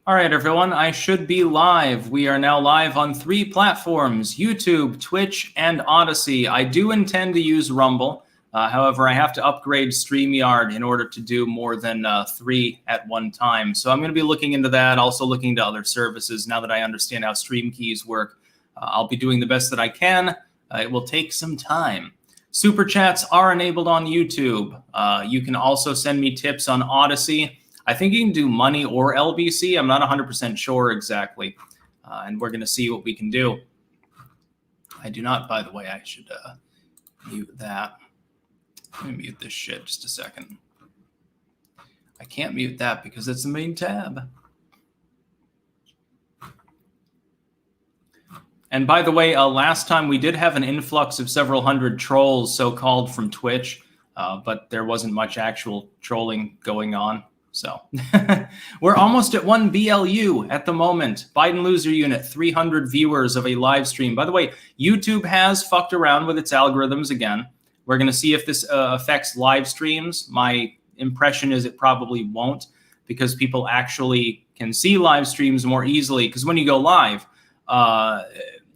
All right, everyone, I should be live. We are now live on 3 platforms, YouTube, Twitch, and Odyssey. I do intend to use Rumble. However, I have to upgrade StreamYard in order to do more than 3 at one time. So I'm going to be looking into that, also looking into other services now that I understand how stream keys work. I'll be doing the best that I can. It will take some time. Super chats are enabled on YouTube. You can also send me tips on Odyssey. I think you can do money or LBC. I'm not 100% sure exactly. And we're going to see what we can do. I do not, by the way, I should mute that. Let me mute this shit just a second. I can't mute that because it's the main tab. And by the way, last time we did have an influx of several hundred trolls, so-called, from Twitch, but there wasn't much actual trolling going on. So we're almost at 1 BLU at the moment. Biden loser unit, 300 viewers of a live stream. By the way, YouTube has fucked around with its algorithms again. We're going to see if this affects live streams. My impression is it probably won't, because people actually can see live streams more easily. Because when you go live,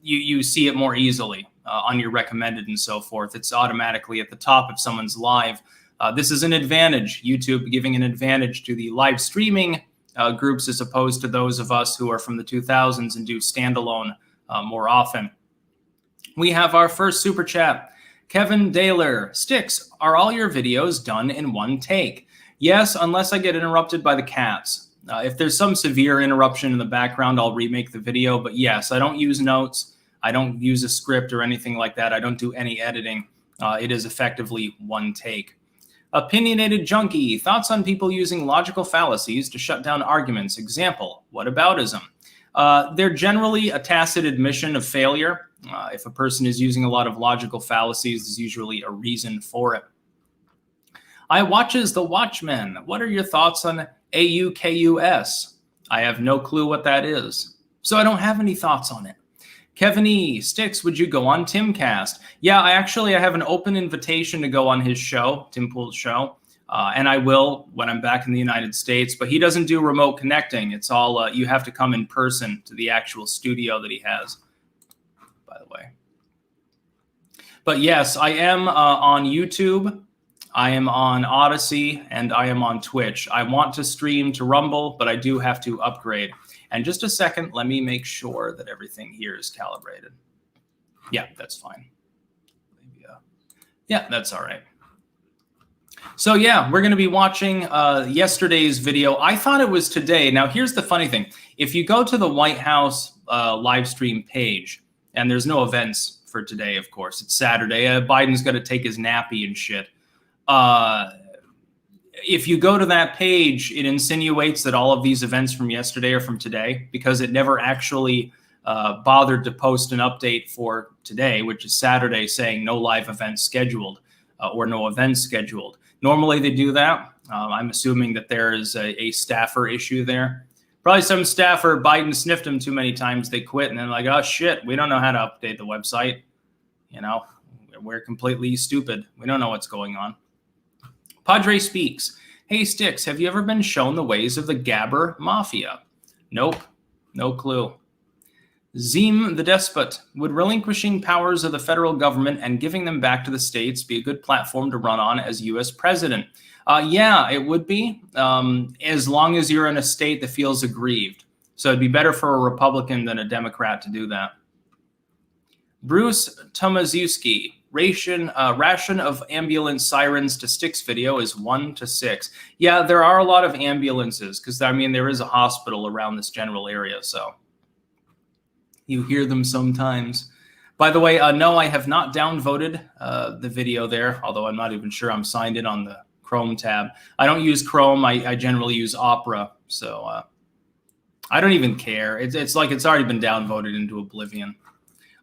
you see it more easily on your recommended and so forth. It's automatically at the top if someone's live. This is an advantage, YouTube giving an advantage to the live streaming groups as opposed to those of us who are from the 2000s and do standalone more often. We have our first super chat. Kevin Daler, Sticks, are all your videos done in one take? Yes, unless I get interrupted by the cats. If there's some severe interruption in the background, I'll remake the video. But yes, I don't use notes. I don't use a script or anything like that. I don't do any editing. It is effectively one take. Opinionated Junkie, thoughts on people using logical fallacies to shut down arguments. Example, whataboutism? They're generally a tacit admission of failure. If a person is using a lot of logical fallacies, there's usually a reason for it. I watches The Watchmen. What are your thoughts on AUKUS? I have no clue what that is, so I don't have any thoughts on it. Kevin E. Sticks, would you go on Timcast? Yeah, I have an open invitation to go on his show, Tim Pool's show, and I will when I'm back in the United States, but he doesn't do remote connecting. It's all, you have to come in person to the actual studio that he has, by the way. But yes, I am on YouTube, I am on Odyssey, and I am on Twitch. I want to stream to Rumble, but I do have to upgrade. And just a second, let me make sure that everything here is calibrated. Yeah, that's fine. Yeah, that's all right. So yeah, we're going to be watching yesterday's video. I thought it was today. Now, here's the funny thing. If you go to the White House live stream page, and there's no events for today, of course. It's Saturday. Biden's going to take his nappy and shit. If you go to that page, it insinuates that all of these events from yesterday are from today, because it never actually bothered to post an update for today, which is Saturday, saying no live events scheduled or no events scheduled. Normally they do that. I'm assuming that there is a staffer issue there. Probably some staffer, Biden sniffed them too many times, they quit, and then like, oh shit, we don't know how to update the website. You know, we're completely stupid. We don't know what's going on. Padre speaks. Hey, Sticks, have you ever been shown the ways of the Gabber Mafia? Nope, no clue. Zim the Despot. Would relinquishing powers of the federal government and giving them back to the states be a good platform to run on as U.S. president? Yeah, it would be, as long as you're in a state that feels aggrieved. So it'd be better for a Republican than a Democrat to do that. Bruce Tomaszewski. Ration of ambulance sirens to Sticks video is 1 to 6. Yeah, there are a lot of ambulances because, I mean, there is a hospital around this general area, so you hear them sometimes. By the way, no, I have not downvoted the video there, although I'm not even sure I'm signed in on the Chrome tab. I don't use Chrome. I generally use Opera, so I don't even care. It's like it's already been downvoted into oblivion.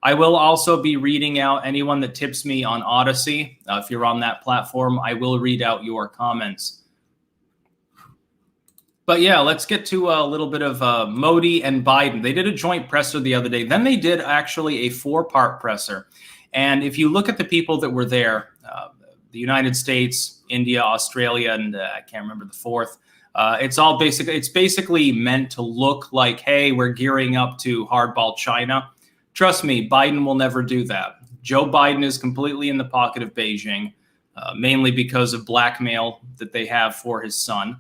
I will also be reading out anyone that tips me on Odyssey. If you're on that platform, I will read out your comments. But yeah, let's get to a little bit of Modi and Biden. They did a joint presser the other day. Then they did actually a 4-part presser. And if you look at the people that were there, the United States, India, Australia, and I can't remember the fourth, It's basically meant to look like, hey, we're gearing up to hardball China. Trust me, Biden will never do that. Joe Biden is completely in the pocket of Beijing, mainly because of blackmail that they have for his son.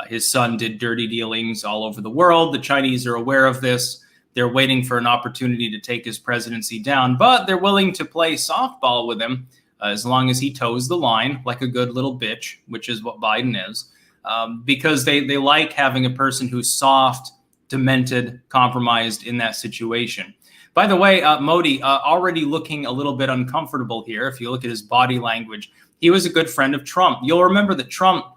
His son did dirty dealings all over the world. The Chinese are aware of this. They're waiting for an opportunity to take his presidency down, but they're willing to play softball with him as long as he toes the line like a good little bitch, which is what Biden is, because they like having a person who's soft, demented, compromised in that situation. By the way, Modi already looking a little bit uncomfortable here. If you look at his body language, he was a good friend of Trump. You'll remember that Trump,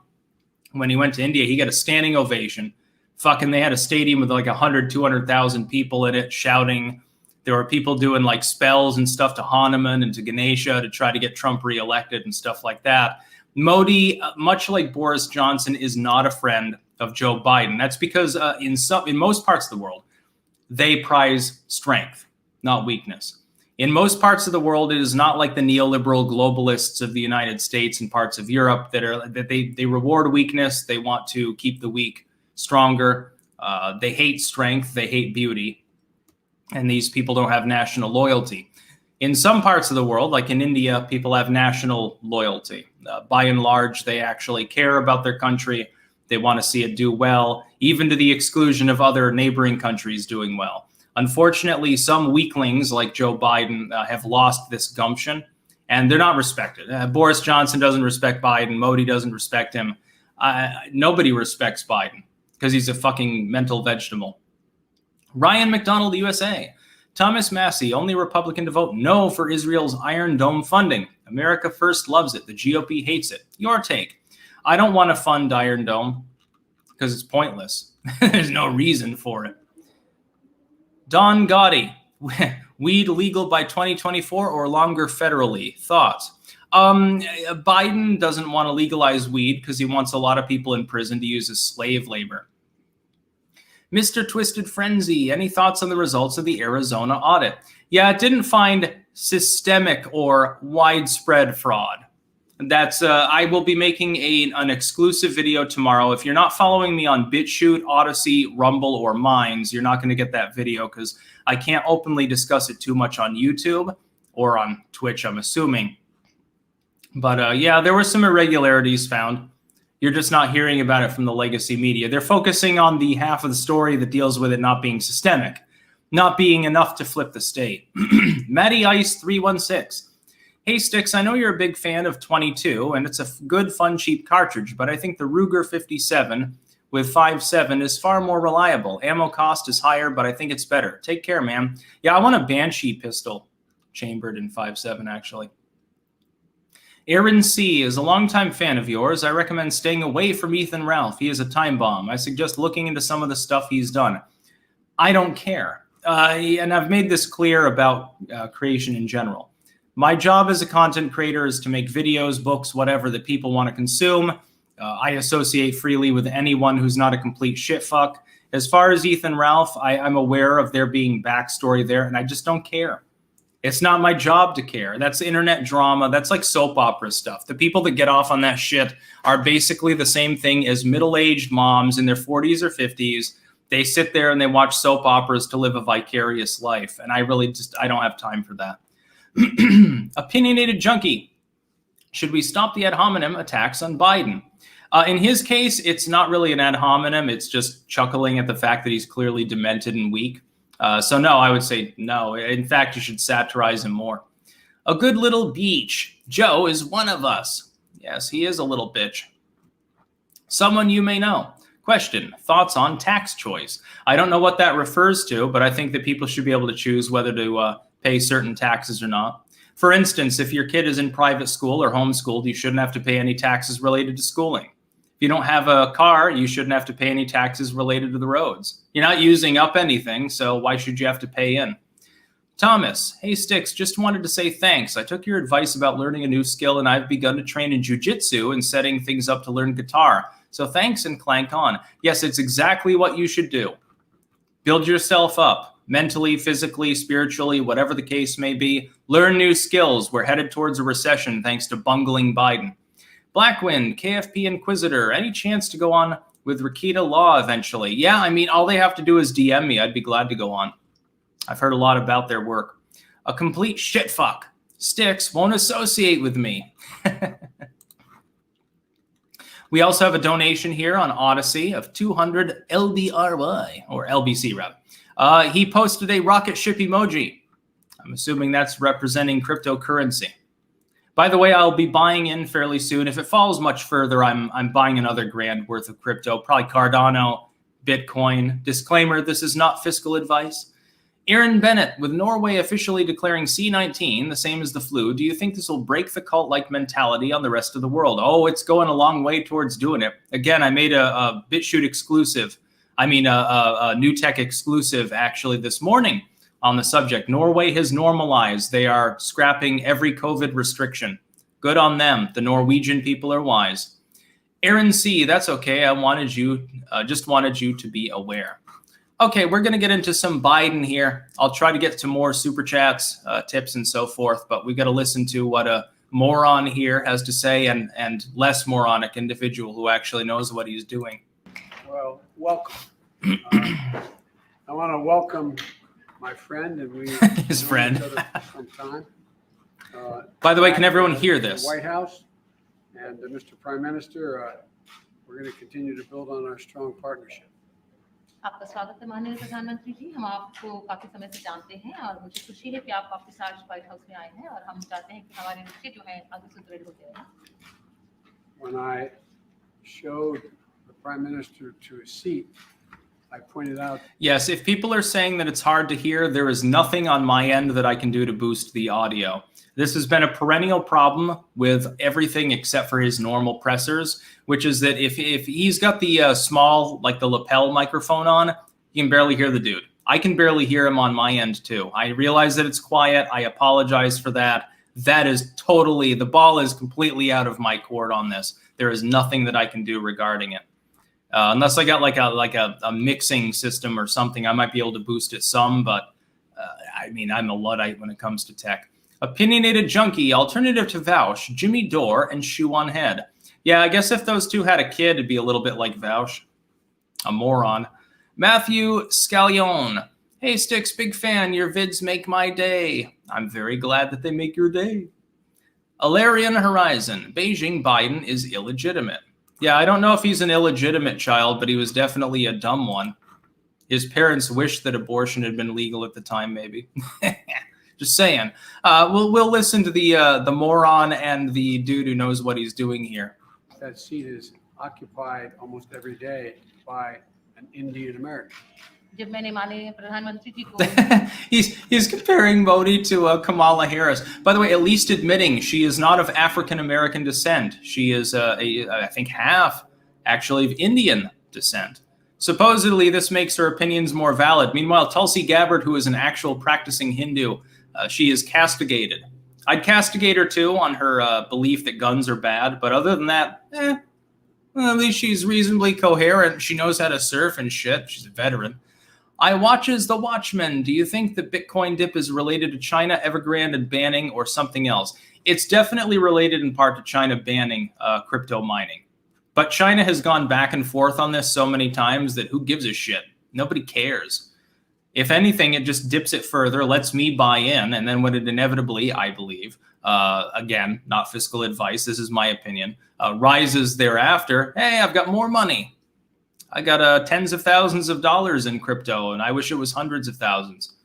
when he went to India, he got a standing ovation. Fucking, they had a stadium with like 100, 200,000 people in it shouting. There were people doing like spells and stuff to Hanuman and to Ganesha to try to get Trump reelected and stuff like that. Modi, much like Boris Johnson, is not a friend of Joe Biden. That's because in most parts of the world, they prize strength, not weakness. In most parts of the world, it is not like the neoliberal globalists of the United States and parts of Europe that they reward weakness. They want to keep the weak stronger. They hate strength. They hate beauty. And these people don't have national loyalty. In some parts of the world, like in India, people have national loyalty. By and large, they actually care about their country. They want to see it do well, even to the exclusion of other neighboring countries doing well. Unfortunately, some weaklings like Joe Biden have lost this gumption, and they're not respected. Boris Johnson doesn't respect Biden. Modi doesn't respect him. Nobody respects Biden because he's a fucking mental vegetable. Ryan McDonald, USA. Thomas Massey, only Republican to vote no for Israel's Iron Dome funding. America first loves it. The GOP hates it. Your take. I don't want to fund Iron Dome because it's pointless. There's no reason for it. Don Gotti, weed legal by 2024 or longer federally? Thoughts? Biden doesn't want to legalize weed because he wants a lot of people in prison to use as slave labor. Mr. Twisted Frenzy, any thoughts on the results of the Arizona audit? Yeah, it didn't find systemic or widespread fraud. That's I will be making an exclusive video tomorrow. If you're not following me on BitChute, Odyssey, Rumble, or Minds, you're not going to get that video because I can't openly discuss it too much on YouTube or on Twitch, I'm assuming. But yeah, there were some irregularities found. You're just not hearing about it from the legacy media. They're focusing on the half of the story that deals with it not being systemic, not being enough to flip the state. Matty Ice 316. Hey, Sticks, I know you're a big fan of 22, and it's a good, fun, cheap cartridge, but I think the Ruger 57 with 5.7 is far more reliable. Ammo cost is higher, but I think it's better. Take care, man. Yeah, I want a Banshee pistol chambered in 5.7, actually. Aaron C. is a longtime fan of yours. I recommend staying away from Ethan Ralph. He is a time bomb. I suggest looking into some of the stuff he's done. I don't care. And I've made this clear about creation in general. My job as a content creator is to make videos, books, whatever that people want to consume. I associate freely with anyone who's not a complete shitfuck. As far as Ethan Ralph, I'm aware of there being backstory there, and I just don't care. It's not my job to care. That's internet drama. That's like soap opera stuff. The people that get off on that shit are basically the same thing as middle-aged moms in their 40s or 50s. They sit there and they watch soap operas to live a vicarious life. And I don't have time for that. Opinionated Junkie. Should we stop the ad hominem attacks on Biden? In his case, it's not really an ad hominem. It's just chuckling at the fact that he's clearly demented and weak. So no, I would say no. In fact, you should satirize him more. A good little beach. Joe is one of us. Yes, he is a little bitch. Someone you may know. Question, thoughts on tax choice? I don't know what that refers to, but I think that people should be able to choose whether to pay certain taxes or not. For instance, if your kid is in private school or homeschooled, you shouldn't have to pay any taxes related to schooling. If you don't have a car, you shouldn't have to pay any taxes related to the roads. You're not using up anything, so why should you have to pay in? Thomas, hey Sticks, just wanted to say thanks. I took your advice about learning a new skill, and I've begun to train in jiu-jitsu and setting things up to learn guitar. So thanks and clank on. Yes, it's exactly what you should do. Build yourself up, mentally, physically, spiritually, whatever the case may be. Learn new skills. We're headed towards a recession thanks to bungling Biden. Blackwind, KFP Inquisitor, any chance to go on with Rakita Law eventually. Yeah, I mean, all they have to do is DM me. I'd be glad to go on. I've heard a lot about their work. A complete shitfuck. Styx won't associate with me. We also have a donation here on Odyssey of 200 LBRY, or LBC rather. He posted a rocket ship emoji. I'm assuming that's representing cryptocurrency. By the way, I'll be buying in fairly soon. If it falls much further, I'm buying another grand worth of crypto, probably Cardano, Bitcoin. Disclaimer, this is not fiscal advice. Aaron Bennett, with Norway officially declaring C-19, the same as the flu, do you think this will break the cult-like mentality on the rest of the world? Oh, it's going a long way towards doing it. Again, I made a BitChute exclusive. I mean, a New Tech exclusive, actually, this morning on the subject. Norway has normalized. They are scrapping every COVID restriction. Good on them. The Norwegian people are wise. Aaron C., that's okay. Just wanted you to be aware. Okay, we're going to get into some Biden here. I'll try to get to more super chats, tips, and so forth, but we've got to listen to what a moron here has to say and less moronic individual who actually knows what he's doing. Well, welcome. I want to welcome my friend, and we his friend. Each other from time. By the way, can everyone hear this? The White House and Mr. Prime Minister, we're going to continue to build on our strong partnership. आपका स्वागत है माननीय प्रधानमंत्री जी। हम आपको काफी समय से जानते हैं और मुझे खुशी है कि आप वापस आज व्हाइट हाउस में आए हैं और हम चाहते हैं कि हमारे रिश्ते जो हैं आगे सुदृढ़ होते रहें। When I showed the Prime Minister to his seat, I pointed out. Yes, if people are saying that it's hard to hear, there is nothing on my end that I can do to boost the audio. This has been a perennial problem with everything except for his normal pressers, which is that if he's got the small, like the lapel microphone on, you can barely hear the dude. I can barely hear him on my end too. I realize that it's quiet. I apologize for that. That is totally, the ball is completely out of my court on this. There is nothing that I can do regarding it. Unless I got like a mixing system or something, I might be able to boost it some, but I mean, I'm a Luddite when it comes to tech. Opinionated Junkie, alternative to Vaush, Jimmy Dore, and Shoe on Head. Yeah, I guess if those two had a kid, it'd be a little bit like Vaush. A moron. Matthew Scallion. Hey, Styx, big fan. Your vids make my day. I'm very glad that they make your day. Alarian Horizon. Beijing Biden is illegitimate. Yeah, I don't know if he's an illegitimate child, but he was definitely a dumb one. His parents wished that abortion had been legal at the time, maybe. Just saying. We'll listen to the moron and the dude who knows what he's doing here. That seat is occupied almost every day by an Indian American. जब मैंने माननीय प्रधानमंत्री जी को he's comparing Modi to Kamala Harris. By the way, at least admitting she is not of African American descent. She is I think half actually of Indian descent. Supposedly, this makes her opinions more valid. Meanwhile, Tulsi Gabbard, who is an actual practicing Hindu, she is castigated. I'd castigate her too on her belief that guns are bad. But other than that, well, at least she's reasonably coherent. She knows how to surf and shit. She's a veteran. I watches The Watchmen. Do you think the Bitcoin dip is related to China, Evergrande, and banning, or something else? It's definitely related in part to China banning crypto mining. But China has gone back and forth on this so many times that who gives a shit? Nobody cares. If anything, it just dips it further, lets me buy in, and then when it inevitably, I believe, again, not fiscal advice, this is my opinion, rises thereafter, hey, I've got more money. I got tens of thousands of dollars in crypto, and I wish it was hundreds of thousands.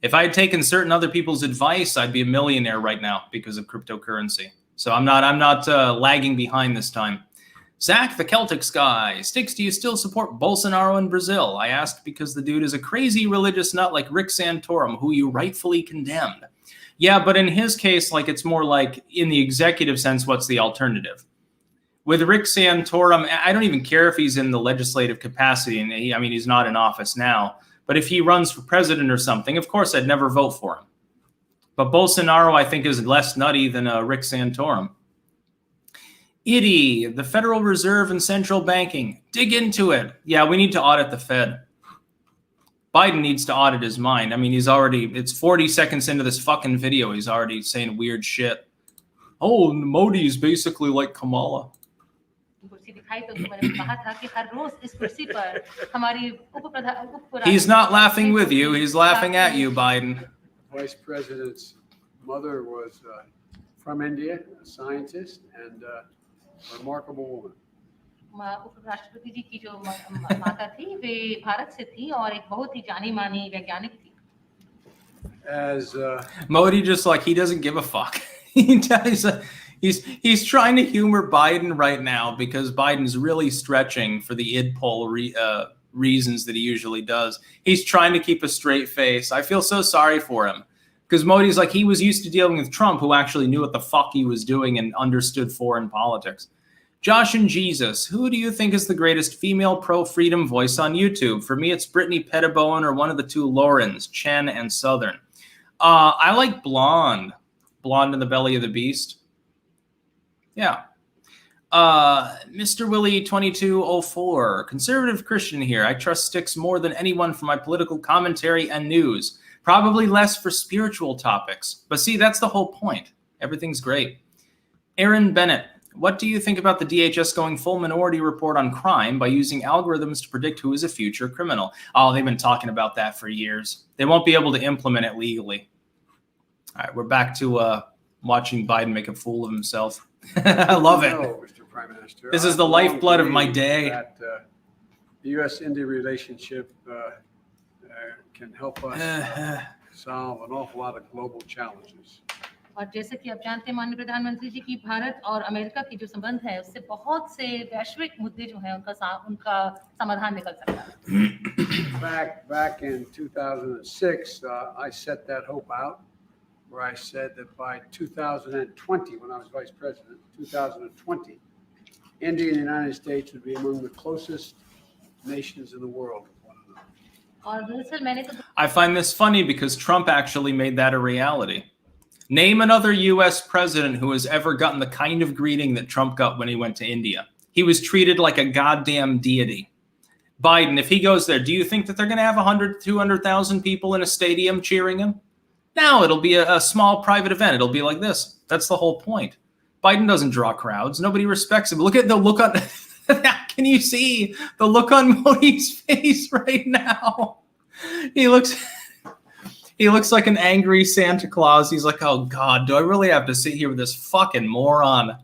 If I had taken certain other people's advice, I'd be a millionaire right now because of cryptocurrency. So I'm not lagging behind this time. Zach, the Celtic Sky. Styx, do you still support Bolsonaro in Brazil? I asked because the dude is a crazy religious nut like Rick Santorum, who you rightfully condemned. Yeah, but in his case, like it's more like in the executive sense, what's the alternative? With Rick Santorum, I don't even care if he's in the legislative capacity. And he's not in office now. But if he runs for president or something, of course, I'd never vote for him. But Bolsonaro, I think, is less nutty than Rick Santorum. Itty, the Federal Reserve and central banking. Dig into it. Yeah, we need to audit the Fed. Biden needs to audit his mind. I mean, it's 40 seconds into this fucking video. He's already saying weird shit. Oh, Modi is basically like Kamala. दिखाई तो उसमें मैंने कहा था कि हर रोज इस कुर्सी पर हमारी He's not laughing with you. He's laughing at you, Biden. Vice President's mother was from India, a scientist and a remarkable woman. उपराष्ट्रपति जी की जो माता थी वे भारत से थी और एक बहुत ही जानी मानी वैज्ञानिक थी. As Modi just like he doesn't give a fuck. He's trying to humor Biden right now because Biden's really stretching for the id poll reasons that he usually does. He's trying to keep a straight face. I feel so sorry for him because Modi's like he was used to dealing with Trump, who actually knew what the fuck he was doing and understood foreign politics. Josh and Jesus, who do you think is the greatest female pro-freedom voice on YouTube? For me, it's Brittany Pettibone or one of the two Laurens, Chen and Southern. I like Blonde. Blonde in the Belly of the Beast. Yeah. Mr. Willie 2204, conservative Christian here. I trust Sticks more than anyone for my political commentary and news. Probably less for spiritual topics. But see, that's the whole point. Everything's great. Aaron Bennett, what do you think about the DHS going full Minority Report on crime by using algorithms to predict who is a future criminal? Oh, they've been talking about that for years. They won't be able to implement it legally. All right, we're back to watching Biden make a fool of himself. I love it. Mr. Prime Minister, This is the lifeblood of my day. That the U.S.-India relationship can help us solve an awful lot of global challenges. और जैसे कि आप जानते हैं माननीय प्रधानमंत्री जी की भारत और अमेरिका की जो संबंध है उससे बहुत से वैश्विक मुद्दे जो हैं उनका समाधान निकल सकता है. Back in 2006, I set that hope out, where I said that by 2020, when I was vice president, 2020, India and the United States would be among the closest nations in the world. और दरअसल मैंने तो I find this funny because Trump actually made that a reality. Name another U.S. president who has ever gotten the kind of greeting that Trump got when he went to India. He was treated like a goddamn deity. Biden, if he goes there, do you think that they're going to have 100, 200,000 people in a stadium cheering him? No, it'll be a small private event. It'll be like this. That's the whole point. Biden doesn't draw crowds. Nobody respects him. Look at the look on... Can you see the look on Modi's face right now? He looks like an angry Santa Claus. He's like, oh, God, do I really have to sit here with this fucking moron?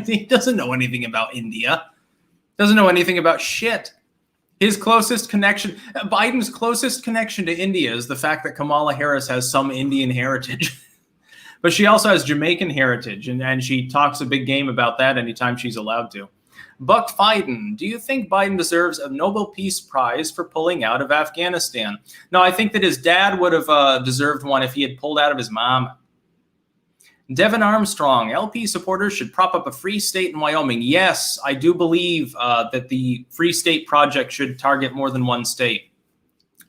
He doesn't know anything about India. Doesn't know anything about shit. His closest connection, Biden's closest connection to India is the fact that Kamala Harris has some Indian heritage. But she also has Jamaican heritage, and she talks a big game about that anytime she's allowed to. Buck Fiden, do you think Biden deserves a Nobel Peace Prize for pulling out of Afghanistan? No, I think that his dad would have deserved one if he had pulled out of his mom. Devin Armstrong, LP supporters should prop up a free state in Wyoming. Yes, I do believe that the Free State Project should target more than one state.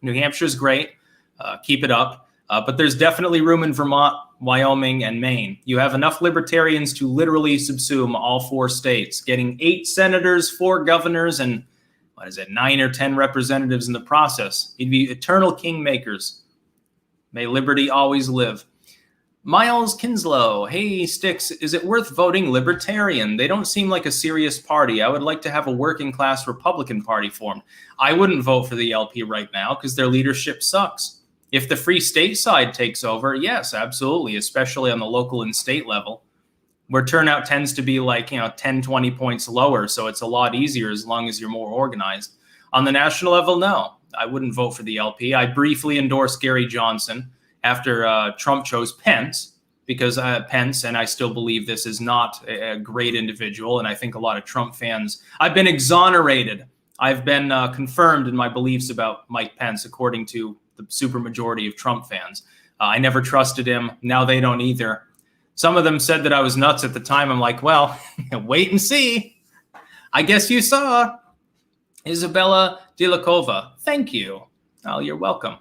New Hampshire's great. Keep it up. But there's definitely room in Vermont, Wyoming, and Maine. You have enough libertarians to literally subsume all 4 states, getting 8 senators, 4 governors, and 9 or 10 representatives in the process. You'd be eternal kingmakers. May liberty always live. Miles Kinslow, hey, Sticks, is it worth voting Libertarian? They don't seem like a serious party. I would like to have a working class Republican Party formed. I wouldn't vote for the LP right now because their leadership sucks. If the Free State side takes over, yes, absolutely, especially on the local and state level, where turnout tends to be like, 10, 20 points lower, so it's a lot easier as long as you're more organized. On the national level, no, I wouldn't vote for the LP. I briefly endorsed Gary Johnson after Trump chose Pence, because Pence, and I still believe this, is not a great individual, and I think a lot of Trump fans, I've been exonerated. I've been confirmed in my beliefs about Mike Pence, according to the supermajority of Trump fans. I never trusted him. Now they don't either. Some of them said that I was nuts at the time. I'm like, well, wait and see. I guess you saw. Isabella Dilakova, thank you. Oh, you're welcome.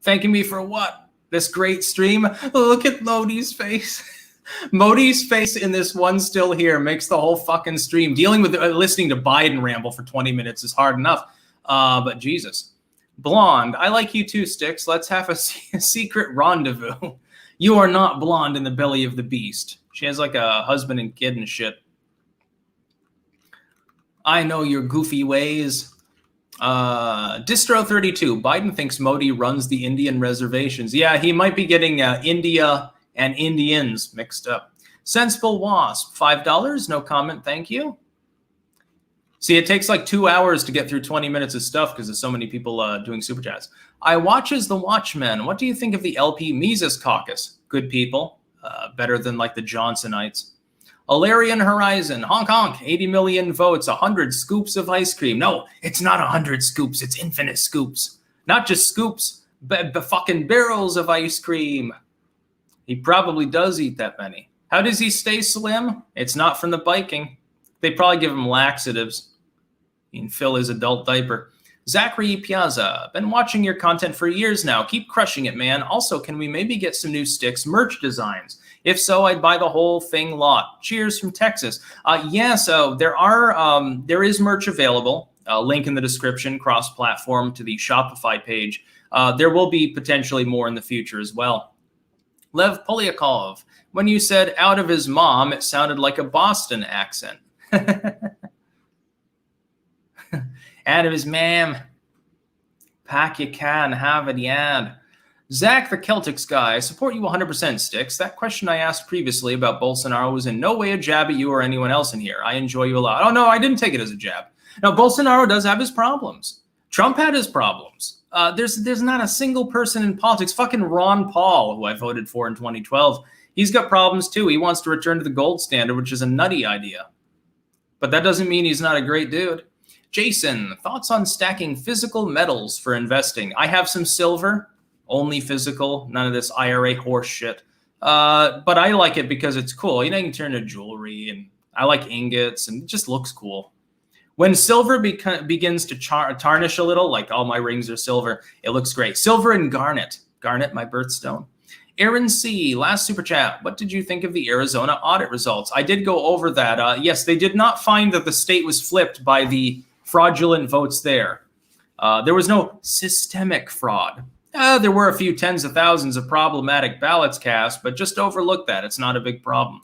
Thanking me for what? This great stream? Look at Modi's face. Modi's face in this one still here makes the whole fucking stream. Dealing with listening to Biden ramble for 20 minutes is hard enough. But Jesus. Blonde, I like you too, Sticks. Let's have a secret rendezvous. You are not blonde in the belly of the beast. She has like a husband and kid and shit. I know your goofy ways. Distro32, Biden thinks Modi runs the Indian reservations. Yeah, he might be getting India and Indians mixed up. Sensible Wasp, $5, no comment, thank you. See, it takes like 2 hours to get through 20 minutes of stuff because there's so many people doing super chats. I watch as the Watchmen. What do you think of the LP Mises caucus? Good people, better than like the Johnsonites. Alarian Horizon, honk honk, 80 million votes, 100 scoops of ice cream. No, it's not 100 scoops, it's infinite scoops. Not just scoops, but fucking barrels of ice cream. He probably does eat that many. How does he stay slim? It's not from the biking. They probably give him laxatives. He can fill his adult diaper. Zachary Piazza, been watching your content for years now. Keep crushing it, man. Also, can we maybe get some new sticks merch designs? If so, I'd buy the whole thing lot. Cheers from Texas. So there is merch available. Link in the description, cross-platform to the Shopify page. There will be potentially more in the future as well. Lev Polyakov, when you said out of his mom, it sounded like a Boston accent. Out of his ma'am. Pack you can, have it, yad. Zach the Celtics guy, I support you 100%, Sticks. That question I asked previously about Bolsonaro was in no way a jab at you or anyone else in here. I enjoy you a lot. Oh, no, I didn't take it as a jab. Now, Bolsonaro does have his problems. Trump had his problems. There's not a single person in politics. Fucking Ron Paul, who I voted for in 2012, he's got problems too. He wants to return to the gold standard, which is a nutty idea. But that doesn't mean he's not a great dude. Jason, thoughts on stacking physical metals for investing? I have some silver. Only physical, none of this IRA horse shit. But I like it because it's cool. You know, you can turn to jewelry, and I like ingots, and it just looks cool. When silver begins to tarnish a little, like all my rings are silver, it looks great. Silver and garnet. Garnet, my birthstone. Aaron C., last super chat. What did you think of the Arizona audit results? I did go over that. Yes, they did not find that the state was flipped by the fraudulent votes there. There was no systemic fraud. There were a few tens of thousands of problematic ballots cast, but just overlook that. It's not a big problem.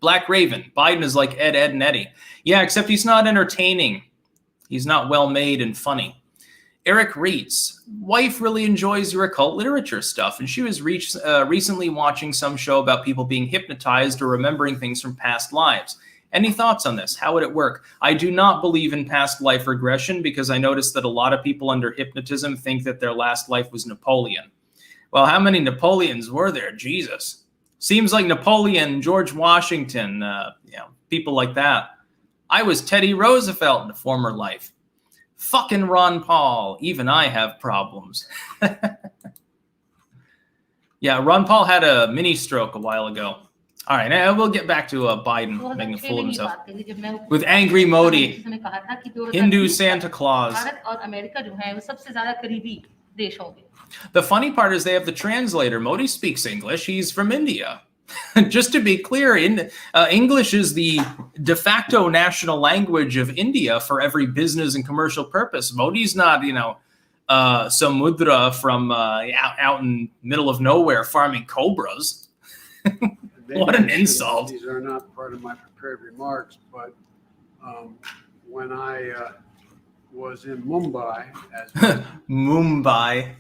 Black Raven, Biden is like Ed, and Eddie. Yeah, except he's not entertaining. He's not well-made and funny. Eric Reitz, wife really enjoys your occult literature stuff, and she was recently watching some show about people being hypnotized or remembering things from past lives. Any thoughts on this? How would it work? I do not believe in past life regression because I noticed that a lot of people under hypnotism think that their last life was Napoleon. Well, how many Napoleons were there? Jesus. Seems like Napoleon, George Washington, people like that. I was Teddy Roosevelt in a former life. Fucking Ron Paul. Even I have problems. Yeah, Ron Paul had a mini stroke a while ago. All right, now we'll get back to Biden making a fool of himself. With angry Modi, Hindu Santa Claus. The funny part is they have the translator. Modi speaks English. He's from India. Just to be clear, English is the de facto national language of India for every business and commercial purpose. Modi's not, some mudra from out in middle of nowhere farming cobras. What an insult. These are not part of my prepared remarks, but when I was in Mumbai as Mumbai.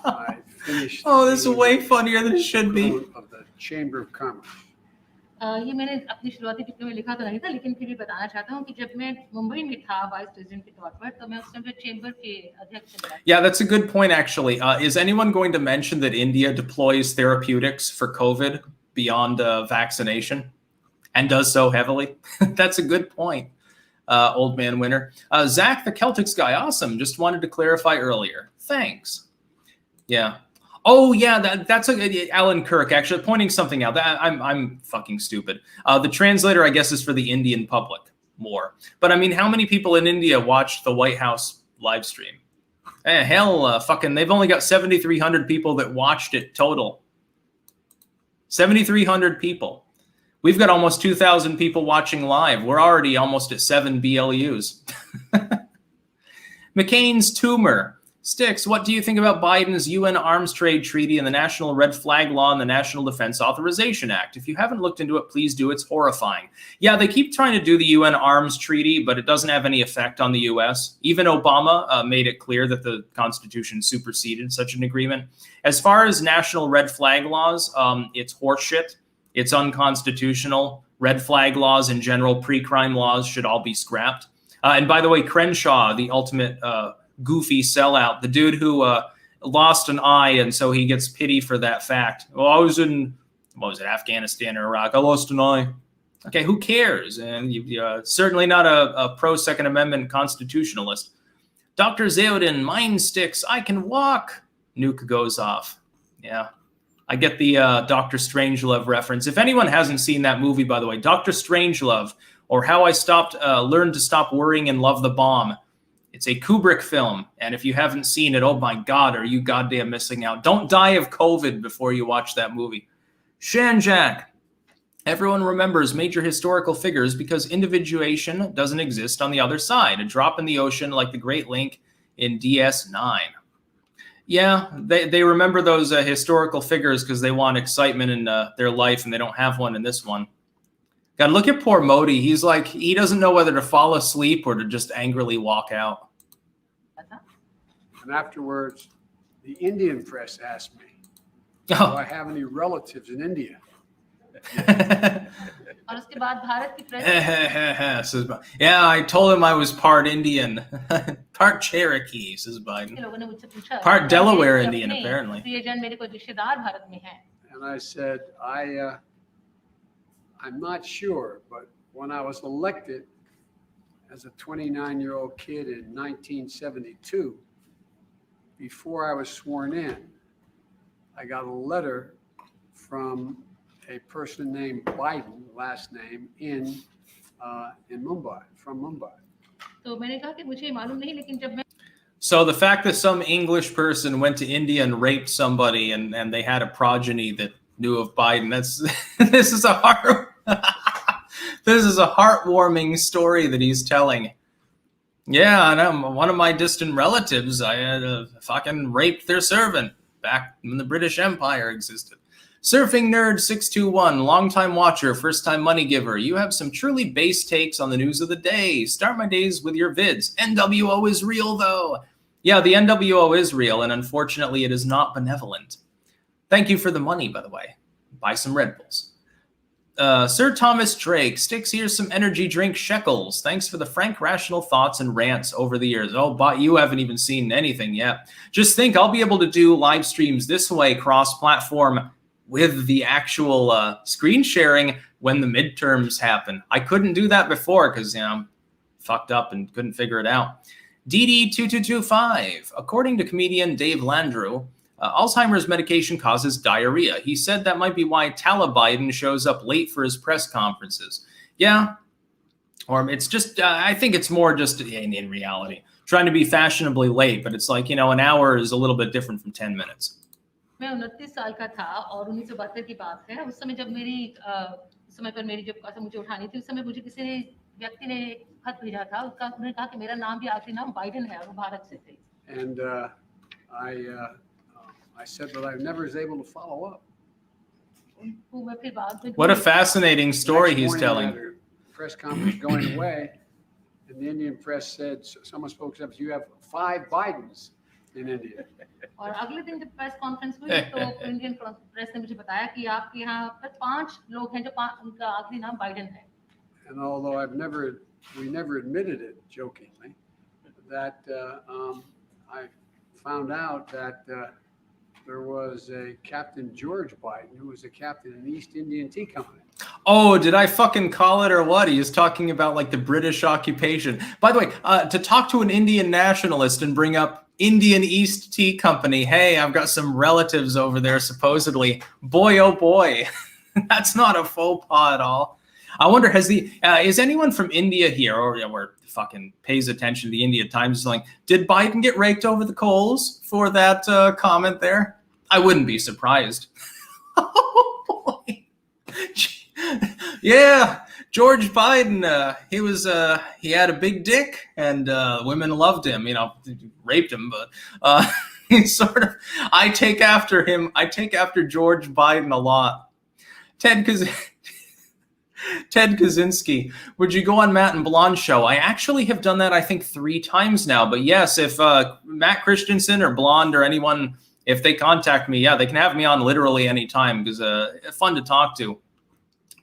I finished. Oh, this is way funnier than it should be. Of the Chamber of Commerce. ये मैंने अपनी शुरुआती टिप्पणी में लिखा तो नहीं था, लेकिन फिर भी बताना चाहता हूँ कि जब मैं मुंबई में था वाइस प्रेसिडेंट के तौर पर, तो मैं उस टाइम पे चेंबर के अध्यक्ष थे. Yeah, that's a good point actually. Is anyone going to mention that India deploys therapeutics for COVID beyond vaccination and does so heavily? That's a good point. Old man winner. Zach the Celtics guy, awesome. Just wanted to clarify earlier. Thanks. Yeah. Oh yeah, that's Alan Kirk actually pointing something out. That I'm fucking stupid. The translator, I guess, is for the Indian public more. But I mean, how many people in India watched the White House live stream? Fucking, they've only got 7,300 people that watched it total. 7,300 people. We've got almost 2,000 people watching live. We're already almost at 7 BLUs. McCain's tumor. Sticks, what do you think about Biden's UN Arms Trade Treaty and the National Red Flag Law and the National Defense Authorization Act? If you haven't looked into it, please do. It's horrifying. Yeah, they keep trying to do the UN Arms Treaty, but it doesn't have any effect on the U.S. Even Obama made it clear that the Constitution superseded such an agreement. As far as national red flag laws, it's horseshit. It's unconstitutional. Red flag laws in general, pre-crime laws should all be scrapped. And by the way, Crenshaw, the ultimate goofy sellout, the dude who lost an eye, and so he gets pity for that fact. Well, I was in, what was it, Afghanistan or Iraq? I lost an eye. Okay, who cares? And certainly not a pro-Second Amendment constitutionalist. Dr. Zeodin, mind sticks, I can walk. Nuke goes off. Yeah, I get the Dr. Strangelove reference. If anyone hasn't seen that movie, by the way, Dr. Strangelove, or How I Learned to Stop Worrying and Love the Bomb. It's a Kubrick film, and if you haven't seen it, oh my God, are you goddamn missing out. Don't die of COVID before you watch that movie. Shanjak. Everyone remembers major historical figures because individuation doesn't exist on the other side. A drop in the ocean like the Great Link in DS9. Yeah, they remember those historical figures because they want excitement in their life, and they don't have one in this one. God, look at poor Modi. He's like, he doesn't know whether to fall asleep or to just angrily walk out. And afterwards, the Indian press asked me, do I have any relatives in India? Yeah, I told him I was part Indian, part Cherokee, says Biden. Part Delaware Indian, apparently. And I said, I'm not sure, but when I was elected as a 29-year-old kid in 1972, before I was sworn in, I got a letter from a person named Biden, last name, in Mumbai, from Mumbai. So the fact that some English person went to India and raped somebody and they had a progeny that knew of Biden, this is a this is a heartwarming story that he's telling. Yeah, I know. One of my distant relatives, I had fucking raped their servant back when the British Empire existed. Surfing Nerd 621, longtime watcher, first time money giver. You have some truly base takes on the news of the day. Start my days with your vids. NWO is real, though. Yeah, the NWO is real, and unfortunately, it is not benevolent. Thank you for the money, by the way. Buy some Red Bulls. Sir Thomas Drake, sticks here some energy drink shekels. Thanks for the frank, rational thoughts and rants over the years. Oh, but you haven't even seen anything yet. Just think I'll be able to do live streams this way, cross-platform, with the actual screen sharing when the midterms happen. I couldn't do that before because, I'm fucked up and couldn't figure it out. DD2225, according to comedian Dave Landrew, Alzheimer's medication causes diarrhea. He said that might be why Biden shows up late for his press conferences. Yeah, or it's just, I think it's more just in reality, trying to be fashionably late, but it's like, an hour is a little bit different from 10 minutes. मैं 29 साल का था और 1972 की बात है। उस समय जब समय पर मेरी जब कसम मुझे उठानी थी, उस समय मुझे किसी व्यक्ति ने खत भेजा था। उन्होंने कहा कि मेरा नाम भी आखिरी नाम बाइडेन है और वो भारत से थे। And I said, but I never was able to follow up. What a fascinating story he's telling. Press conference going away, and the Indian press said, someone spoke up, you have 5 Bidens in India. और अगले दिन जब press conference हुई तो Indian press ने मुझे बताया कि आपके यहाँ पर 5 लोग हैं जो उनका आखिरी नाम बाइडेन है. And although we never admitted it jokingly, that I found out that there was a Captain George Biden who was a captain in the East Indian Tea Company. Oh, did I fucking call it or what? He was talking about like the British occupation. By the way, to talk to an Indian nationalist and bring up Indian East Tea Company, hey, I've got some relatives over there supposedly. Boy, oh boy, that's not a faux pas at all. I wonder, is anyone from India here or fucking pays attention to the India Times? Like, did Biden get raked over the coals for that comment there? I wouldn't be surprised. Yeah, George Biden, he had a big dick, and women loved him. Raped him, but he's sort of. I take after him. I take after George Biden a lot. Ted Kaczynski, would you go on Matt and Blonde's show? I actually have done that, I think, 3 times now. But yes, if Matt Christensen or Blonde or anyone, if they contact me, yeah, they can have me on literally any time because fun to talk to.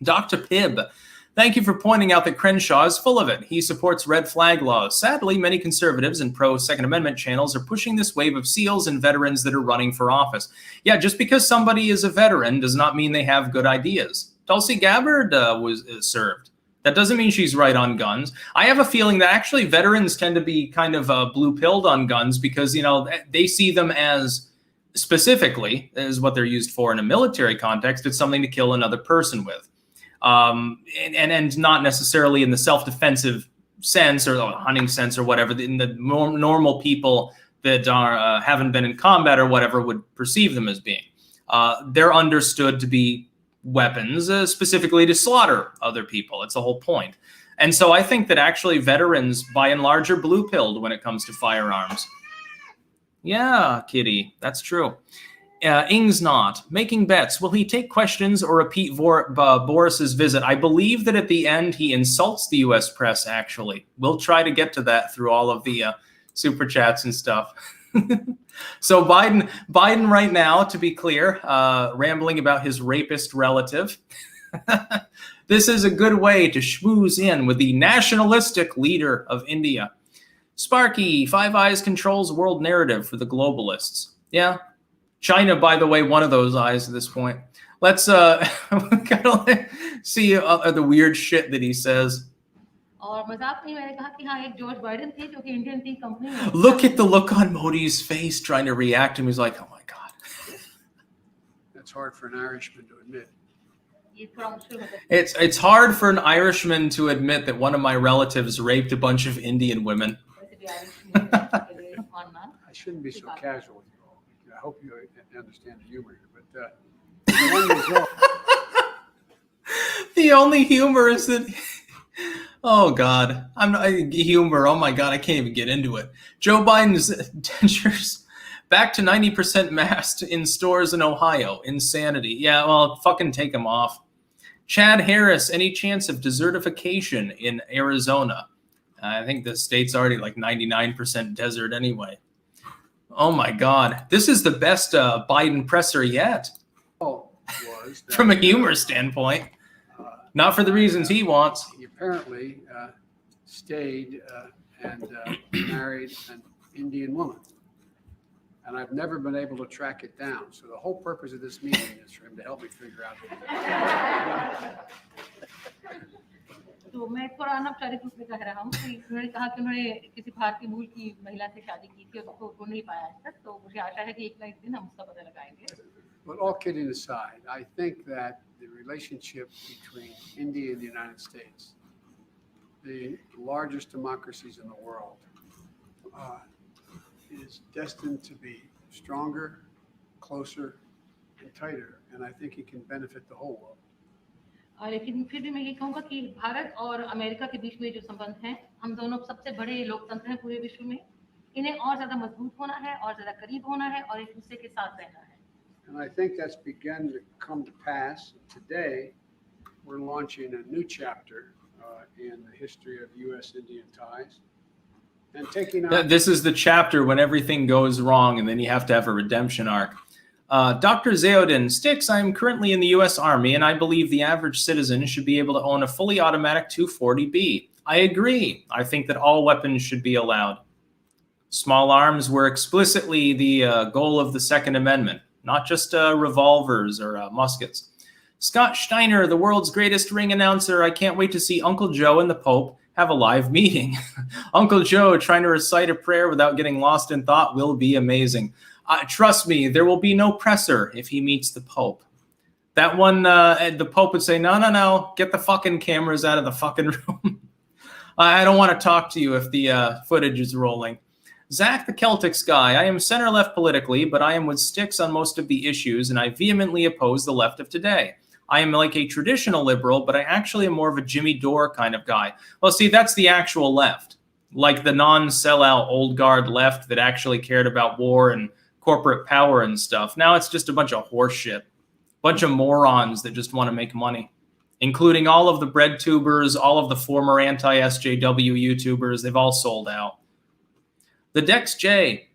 Dr. Pibb, thank you for pointing out that Crenshaw is full of it. He supports red flag laws. Sadly, many conservatives and pro-Second Amendment channels are pushing this wave of SEALs and veterans that are running for office. Yeah, just because somebody is a veteran does not mean they have good ideas. Tulsi Gabbard was served. That doesn't mean she's right on guns. I have a feeling that actually veterans tend to be kind of blue-pilled on guns because, they see them as, specifically, as what they're used for in a military context. It's something to kill another person with. And not necessarily in the self-defensive sense or the hunting sense or whatever, in the normal people that are haven't been in combat or whatever would perceive them as being. They're understood to be weapons, specifically to slaughter other people. It's the whole point. And so I think that actually veterans, by and large, are blue-pilled when it comes to firearms. Yeah, Kitty, that's true. Ing's not. Making bets. Will he take questions or repeat Boris's visit? I believe that at the end he insults the U.S. press, actually. We'll try to get to that through all of the super chats and stuff. So Biden right now, to be clear, rambling about his rapist relative. This is a good way to schmooze in with the nationalistic leader of India. Sparky, Five Eyes controls world narrative for the globalists. Yeah. China, by the way, one of those eyes at this point. Let's kind of see the weird shit that he says. Look at the look on Modi's face trying to react to him. He's like, oh my God. That's hard for an Irishman to admit. It's hard for an Irishman to admit that one of my relatives raped a bunch of Indian women. I shouldn't be so casual with you all. I hope you understand the humor here, but the one result. The only humor is that. Oh God, I'm not humor. Oh my God, I can't even get into it. Joe Biden's dentures back to 90% masked in stores in Ohio. Insanity. Yeah, well, fucking take them off. Chad Harris, any chance of desertification in Arizona? I think the state's already like 99% desert anyway. Oh my God, this is the best Biden presser yet. From a humor standpoint, not for the reasons he wants. He apparently stayed and married an Indian woman. And I've never been able to track it down. So the whole purpose of this meeting is for him to help me figure out. तो मैं थोड़ा अनौपचारिक रूप में कह रहा हूँ कि उन्होंने कहा कि उन्होंने किसी भारतीय मूल की महिला से शादी की थी और उसको नहीं पाया आज तक, तो मुझे आशा है कि एक ना एक दिन हम उसका पता लगाएंगे. But all kidding aside, I think that the relationship between India and the United States, the largest democracies in the world, is destined to be stronger, closer, and tighter. And I think it can benefit the whole world. लेकिन फिर भी मैं ये कहूँगा कि भारत और America के बीच में जो संबंध हैं, हम दोनों सबसे बड़े लोकतंत्र हैं पूरे विश्व में. इन्हें और ज़्यादा मजबूत होना है, और ज़्यादा करीब होना है, और एक दूसरे के साथ रहना है. And I think that's begun to come to pass. Today, we're launching a new chapter in the history of U.S.-Indian ties. And taking on... This is the chapter when everything goes wrong, and then you have to have a redemption arc. Dr. Zeodin, Sticks, I'm currently in the U.S. Army, and I believe the average citizen should be able to own a fully automatic 240B. I agree. I think that all weapons should be allowed. Small arms were explicitly the goal of the Second Amendment, not just revolvers or muskets. Scott Steiner, the world's greatest ring announcer, I can't wait to see Uncle Joe and the Pope have a live meeting. Uncle Joe trying to recite a prayer without getting lost in thought will be amazing. Trust me, there will be no presser if he meets the Pope. That one, the Pope would say, no, get the fucking cameras out of the fucking room. I don't want to talk to you if the footage is rolling. Zach the Celtics guy, I am center-left politically, but I am with Sticks on most of the issues, and I vehemently oppose the left of today. I am like a traditional liberal, but I actually am more of a Jimmy Dore kind of guy. Well, see, that's the actual left, like the non-sellout old guard left that actually cared about war and corporate power and stuff. Now it's just a bunch of horse shit, bunch of morons that just want to make money, including all of the bread tubers, all of the former anti-SJW YouTubers. They've all sold out. The Dex J.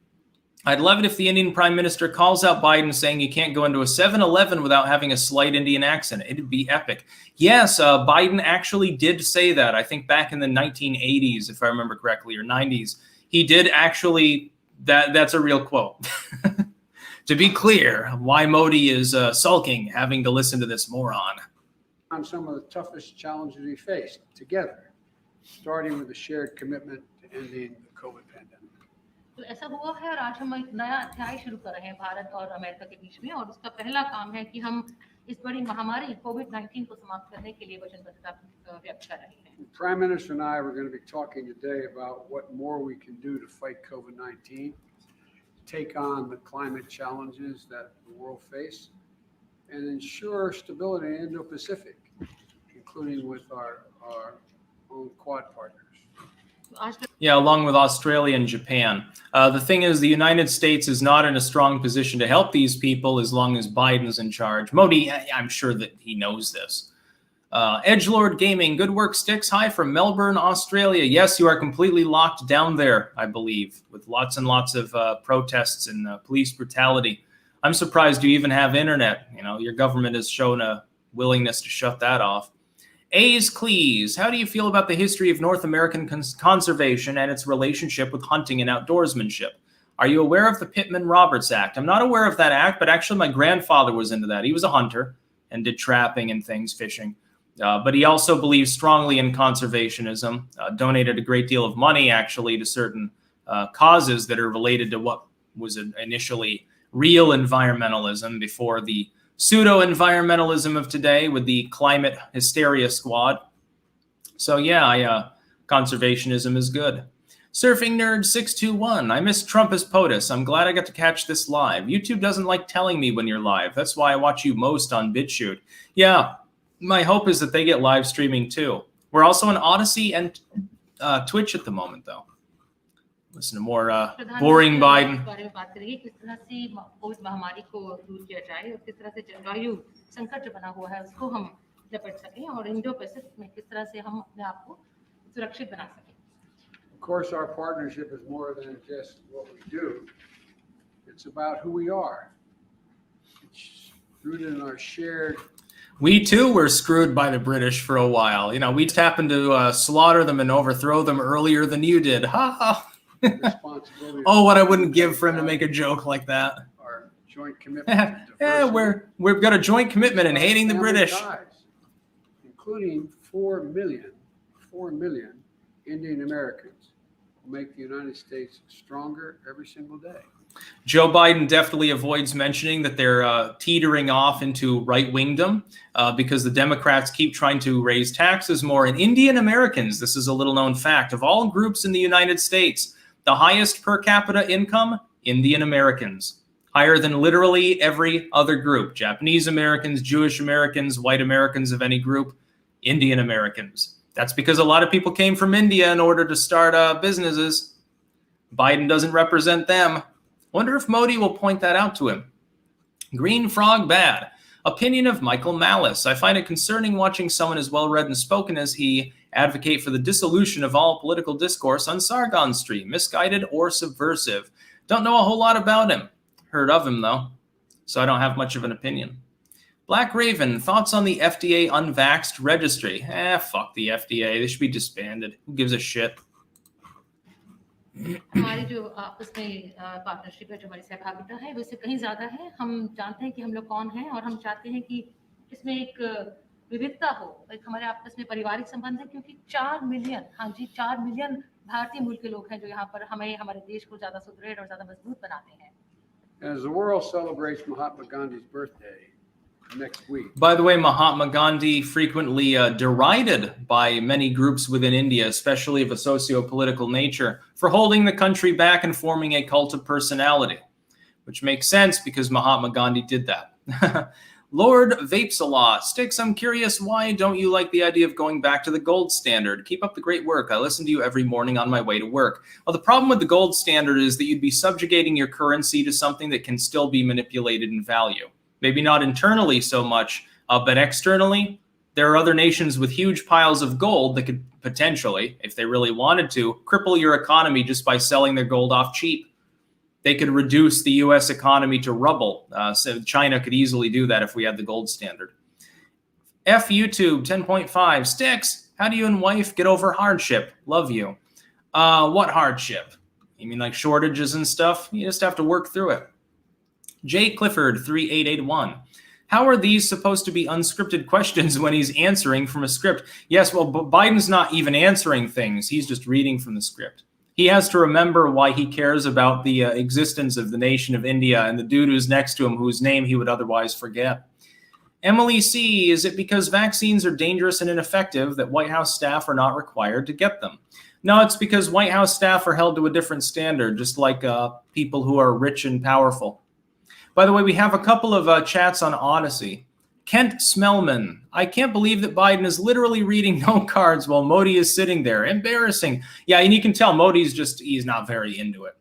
I'd love it if the Indian Prime Minister calls out Biden saying you can't go into a 7-Eleven without having a slight Indian accent. It'd be epic. Yes, Biden actually did say that. I think back in the 1980s, if I remember correctly, or 90s. He did actually, that's a real quote. To be clear, why Modi is sulking, having to listen to this moron. On some of the toughest challenges we faced together, starting with a shared commitment to ending the COVID pandemic. तो ऐसा हुआ है और आज हम एक नया अध्याय शुरू कर रहे हैं भारत और अमेरिका के बीच में और उसका पहला काम है कि हम इस बड़ी महामारी कोविड-19 को समाप्त करने के लिए वचनबद्धता व्यक्त कर रहे हैं. Prime Minister and I were going to be talking today about what more we can do to fight COVID-19, take on the climate challenges that the world face, and ensure stability in Indo-Pacific, including with our own Quad partners. Yeah, along with Australia and Japan. The thing is, the United States is not in a strong position to help these people as long as Biden's in charge. Modi, I'm sure that he knows this. Edgelord Gaming, good work, Sticks. Hi from Melbourne, Australia. Yes, you are completely locked down there, I believe, with lots and lots of protests and police brutality. I'm surprised you even have internet. You know, your government has shown a willingness to shut that off. A's Cleese, how do you feel about the history of North American conservation and its relationship with hunting and outdoorsmanship? Are you aware of the Pittman-Roberts Act? I'm not aware of that act, but actually my grandfather was into that. He was a hunter and did trapping and things, fishing. But he also believes strongly in conservationism, donated a great deal of money, actually, to certain causes that are related to what was initially real environmentalism before the pseudo-environmentalism of today with the climate hysteria squad. So yeah, conservationism is good. Surfing Nerd 621, I miss Trump as POTUS. I'm glad I got to catch this live. YouTube doesn't like telling me when you're live. That's why I watch you most on BitChute. Yeah, my hope is that they get live streaming too. We're also on Odyssey and Twitch at the moment, though. Listen to more boring Biden. Of course, our partnership is more than just what we do. It's about who we are. It's rooted in our shared. We too were screwed by the British for a while. You know, we just happened to slaughter them and overthrow them earlier than you did. Ha ha. Oh, what I wouldn't give for him to make a joke like that. Our joint commitment. We've got a joint commitment in hating the British. Ties, including 4 million Indian Americans who make the United States stronger every single day. Joe Biden definitely avoids mentioning that they're teetering off into right-wingdom because the Democrats keep trying to raise taxes more. And Indian Americans, this is a little-known fact, of all groups in the United States, the highest per capita income, Indian Americans. Higher than literally every other group. Japanese Americans, Jewish Americans, white Americans of any group, Indian Americans. That's because a lot of people came from India in order to start businesses. Biden doesn't represent them. Wonder if Modi will point that out to him. Green Frog Bad. Opinion of Michael Malice. I find it concerning watching someone as well-read and spoken as he advocate for the dissolution of all political discourse on Sargon Street, misguided or subversive. Don't know a whole lot about him. Heard of him, though, so I don't have much of an opinion. Black Raven, thoughts on the FDA unvaxxed registry? Fuck the FDA. They should be disbanded. Who gives a shit? हमारी जो आपस में partnership है, जो हमारी सहभागिता है, वो इससे कहीं ज्यादा है. हम जानते हैं कि हम लोग कौन हैं और हम चाहते हैं कि इसमें एक विविधता हो, एक हमारे आपस में पारिवारिक संबंध है, क्योंकि 4 मिलियन, हाँ जी 4 मिलियन भारतीय मूल के लोग हैं जो यहाँ पर हमें हमारे देश को ज्यादा सुदृढ़ और ज्यादा मजबूत बनाते हैं. As the world celebrates Mahatma Gandhi's birthday next week. By the way, Mahatma Gandhi frequently derided by many groups within India, especially of a socio-political nature, for holding the country back and forming a cult of personality, which makes sense because Mahatma Gandhi did that. Lord Vapesalaw, Sticks, I'm curious, why don't you like the idea of going back to the gold standard? Keep up the great work. I listen to you every morning on my way to work. Well, the problem with the gold standard is that you'd be subjugating your currency to something that can still be manipulated in value. Maybe not internally so much, but externally, there are other nations with huge piles of gold that could potentially, if they really wanted to, cripple your economy just by selling their gold off cheap. They could reduce the U.S. economy to rubble. So China could easily do that if we had the gold standard. F YouTube 10.5. Sticks, how do you and wife get over hardship? Love you. What hardship? You mean like shortages and stuff? You just have to work through it. J Clifford 3881. How are these supposed to be unscripted questions when he's answering from a script? Yes, well, Biden's not even answering things. He's just reading from the script. He has to remember why he cares about the existence of the nation of India and the dude who's next to him, whose name he would otherwise forget. Emily C., is it because vaccines are dangerous and ineffective that White House staff are not required to get them? No, it's because White House staff are held to a different standard, just like people who are rich and powerful. By the way, we have a couple of chats on Odyssey. Kent Smellman, I can't believe that Biden is literally reading note cards while Modi is sitting there. Embarrassing. Yeah, and you can tell he's not very into it.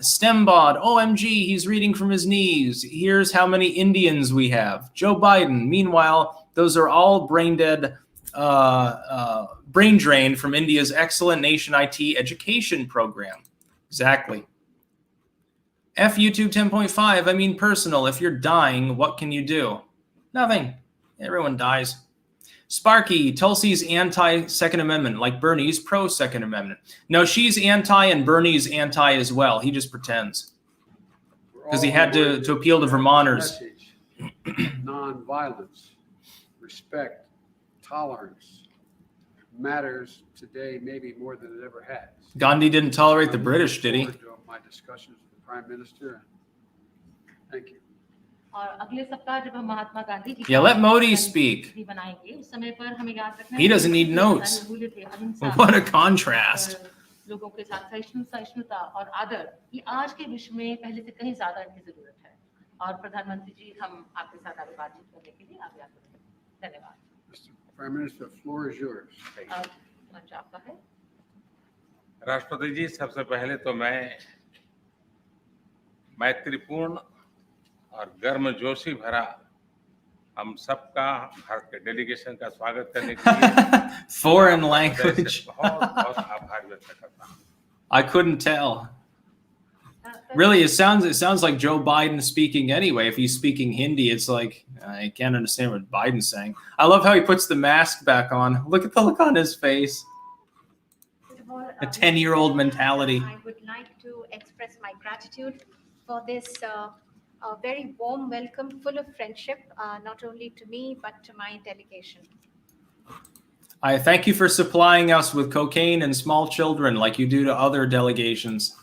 Stembod, OMG, he's reading from his knees. Here's how many Indians we have. Joe Biden, meanwhile, those are all brain dead, brain drain from India's excellent nation IT education program. Exactly. F YouTube 10.5, I mean personal. If you're dying, what can you do? Nothing. Everyone dies. Sparky, Tulsi's anti-Second Amendment, like Bernie's pro-Second Amendment. No, she's anti and Bernie's anti as well. He just pretends. Because he had to appeal to Vermonters. Non-violence, respect, tolerance matters today maybe more than it ever has. Gandhi didn't tolerate the British, did he? My discussions with the Prime Minister. Thank you. Yeah, let Modi speak. He doesn't need notes. What a contrast. लोगों के साथ सहिष्णुता और आदर ये आज के विश्व में पहले से कहीं ज्यादा इनकी जरूरत है और प्रधानमंत्री जी हम आपके साथ आगे बातचीत करने के लिए आगे आते हैं धन्यवाद Mr. Prime Minister, the floor is yours. मंच आपका है राष्ट्रपति जी सबसे पहले तो मैं मैत्रीपूर्ण और गर्मजोशी भरा हम सबका भारत के डेलीगेशन का स्वागत करने के लिए foreign language. बहुत आभार व्यक्त करता हूँ. I couldn't tell. Really, it sounds like Joe Biden speaking anyway. If he's speaking Hindi, it's like I can't understand what Biden's saying. I love how he puts the mask back on. Look at the look on his face. A 10-year-old mentality. I would like to express my gratitude for this a very warm welcome, full of friendship, not only to me, but to my delegation. I thank you for supplying us with cocaine and small children like you do to other delegations.